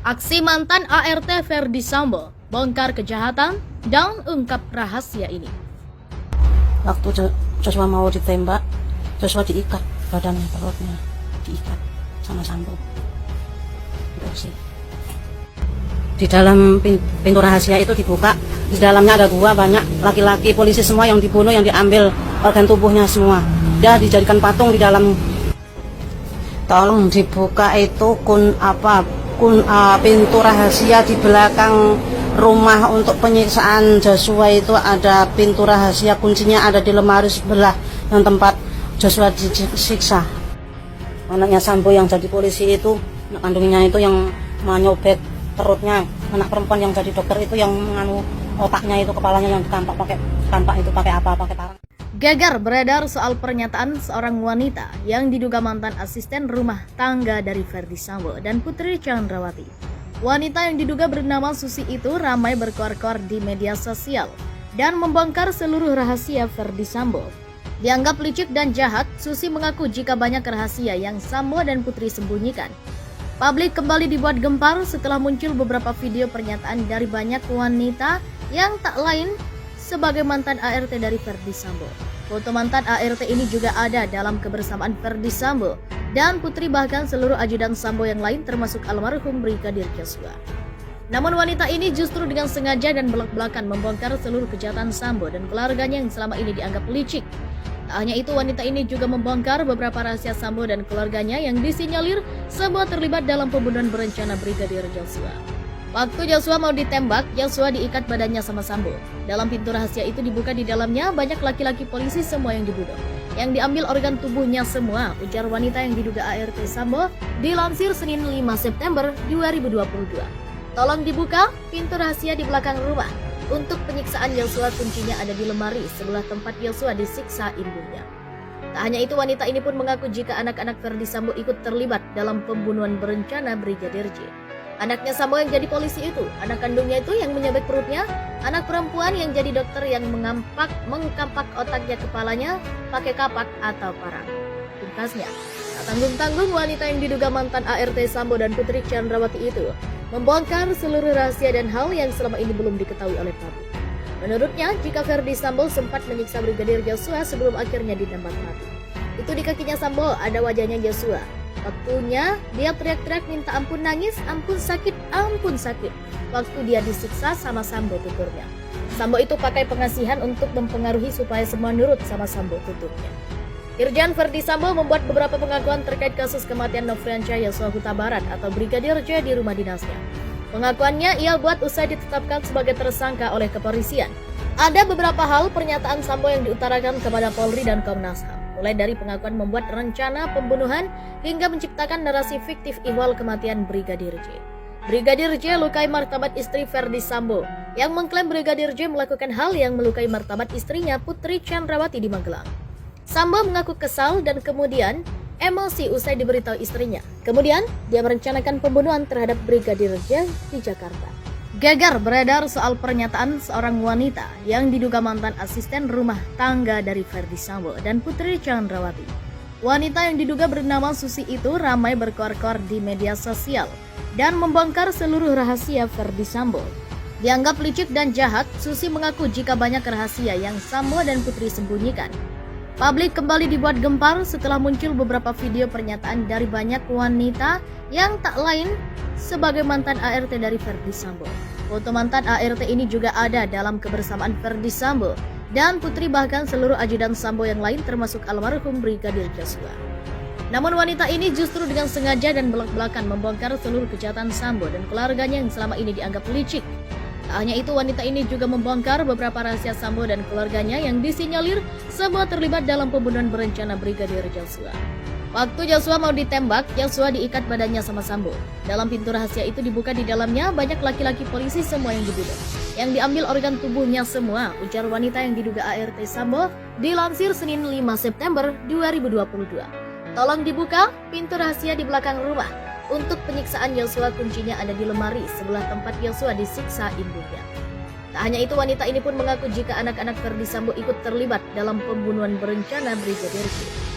Aksi mantan ART Ferdy Sambo bongkar kejahatan dan ungkap rahasia ini. Waktu Joshua mau ditembak, Joshua diikat badannya, perutnya diikat sama Sambo. Itu sih. Di dalam pintu rahasia itu dibuka, di dalamnya ada gua, banyak laki-laki polisi semua yang dibunuh, yang diambil organ tubuhnya semua. Dia dijadikan patung di dalam. Tolong dibuka itu pintu rahasia di belakang rumah untuk penyiksaan Joshua. Itu ada pintu rahasia, kuncinya ada di lemari sebelah yang tempat Joshua disiksa. Anaknya Sambo yang jadi polisi itu, anak kandungnya itu yang menyobek perutnya, anak perempuan yang jadi dokter itu yang menganu otaknya itu, kepalanya yang ditampak pakai apa, pakai parang. Geger beredar soal pernyataan seorang wanita yang diduga mantan asisten rumah tangga dari Ferdy Sambo dan Putri Chandrawati. Wanita yang diduga bernama Susi itu ramai berkoar-koar di media sosial dan membongkar seluruh rahasia Ferdy Sambo. Dianggap licik dan jahat, Susi mengaku jika banyak rahasia yang Sambo dan Putri sembunyikan. Publik kembali dibuat gempar setelah muncul beberapa video pernyataan dari banyak wanita yang tak lain sebagai mantan ART dari Ferdy Sambo. Foto mantan ART ini juga ada dalam kebersamaan Ferdy Sambo dan Putri, bahkan seluruh ajudan Sambo yang lain termasuk almarhum Brigadir Joshua. Namun wanita ini justru dengan sengaja dan belak-belakan membongkar seluruh kejahatan Sambo dan keluarganya yang selama ini dianggap licik. Tak hanya itu, wanita ini juga membongkar beberapa rahasia Sambo dan keluarganya yang disinyalir semua terlibat dalam pembunuhan berencana Brigadir Joshua. Waktu Joshua mau ditembak, Joshua diikat badannya sama Sambo. Dalam pintu rahasia itu dibuka, di dalamnya banyak laki-laki polisi semua yang dibunuh, yang diambil organ tubuhnya semua, ujar wanita yang diduga ART Sambo dilansir Senin 5 September 2022. Tolong dibuka pintu rahasia di belakang rumah. Untuk penyiksaan Joshua, kuncinya ada di lemari sebelah tempat Joshua disiksa ibunya. Tak hanya itu, wanita ini pun mengaku jika anak-anak Ferdy Sambo ikut terlibat dalam pembunuhan berencana Brigadir J. Anaknya Sambo yang jadi polisi itu, anak kandungnya itu yang menyabet perutnya, anak perempuan yang jadi dokter yang mengkampak otaknya, kepalanya pakai kapak atau parang. Pungkasnya, tak tanggung-tanggung wanita yang diduga mantan ART Sambo dan Putri Chandrawati itu membongkar seluruh rahasia dan hal yang selama ini belum diketahui oleh publik. Menurutnya, jika Ferdy Sambo sempat menyiksa Brigadir Joshua sebelum akhirnya ditembak mati. Itu di kakinya Sambo ada wajahnya Joshua. Waktunya dia teriak-teriak minta ampun, nangis, ampun sakit, ampun sakit. Waktu dia disiksa sama Sambo, tuturnya. Sambo itu pakai pengasihan untuk mempengaruhi supaya semua nurut sama Sambo, tuturnya. Irjen Ferdy Sambo membuat beberapa pengakuan terkait kasus kematian Nofriansah Yosua Huta Barat atau Brigadir J di rumah dinasnya. Pengakuannya ia buat usai ditetapkan sebagai tersangka oleh kepolisian. Ada beberapa hal pernyataan Sambo yang diutarakan kepada Polri dan Komnas HAM, mulai dari pengakuan membuat rencana pembunuhan hingga menciptakan narasi fiktif ihwal kematian Brigadir J. Brigadir J lukai martabat istri Ferdy Sambo, yang mengklaim Brigadir J melakukan hal yang melukai martabat istrinya Putri Chandrawati di Magelang. Sambo mengaku kesal dan kemudian emosi usai diberitahu istrinya. Kemudian, dia merencanakan pembunuhan terhadap Brigadir J di Jakarta. Geger beredar soal pernyataan seorang wanita yang diduga mantan asisten rumah tangga dari Ferdy Sambo dan Putri Chandrawati. Wanita yang diduga bernama Susi itu ramai berkoar-koar di media sosial dan membongkar seluruh rahasia Ferdy Sambo. Dianggap licik dan jahat, Susi mengaku jika banyak rahasia yang Sambo dan Putri sembunyikan. Publik kembali dibuat gempar setelah muncul beberapa video pernyataan dari banyak wanita yang tak lain sebagai mantan ART dari Ferdy Sambo. Foto mantan ART ini juga ada dalam kebersamaan Ferdy Sambo dan Putri, bahkan seluruh ajudan Sambo yang lain termasuk almarhum Brigadir Joshua. Namun wanita ini justru dengan sengaja dan belak-belakan membongkar seluruh kejahatan Sambo dan keluarganya yang selama ini dianggap licik. Tak hanya itu, wanita ini juga membongkar beberapa rahasia Sambo dan keluarganya yang disinyalir semua terlibat dalam pembunuhan berencana Brigadir Joshua. Waktu Joshua mau ditembak, Joshua diikat badannya sama Sambo. Dalam pintu rahasia itu dibuka, di dalamnya banyak laki-laki polisi semua yang dibunuh, yang diambil organ tubuhnya semua, ujar wanita yang diduga ART Sambo dilansir Senin 5 September 2022. Tolong dibuka pintu rahasia di belakang rumah. Untuk penyiksaan Joshua, kuncinya ada di lemari sebelah tempat Joshua disiksa ibunya. Tak hanya itu, wanita ini pun mengaku jika anak-anak Ferdy Sambo ikut terlibat dalam pembunuhan berencana Brigadir J.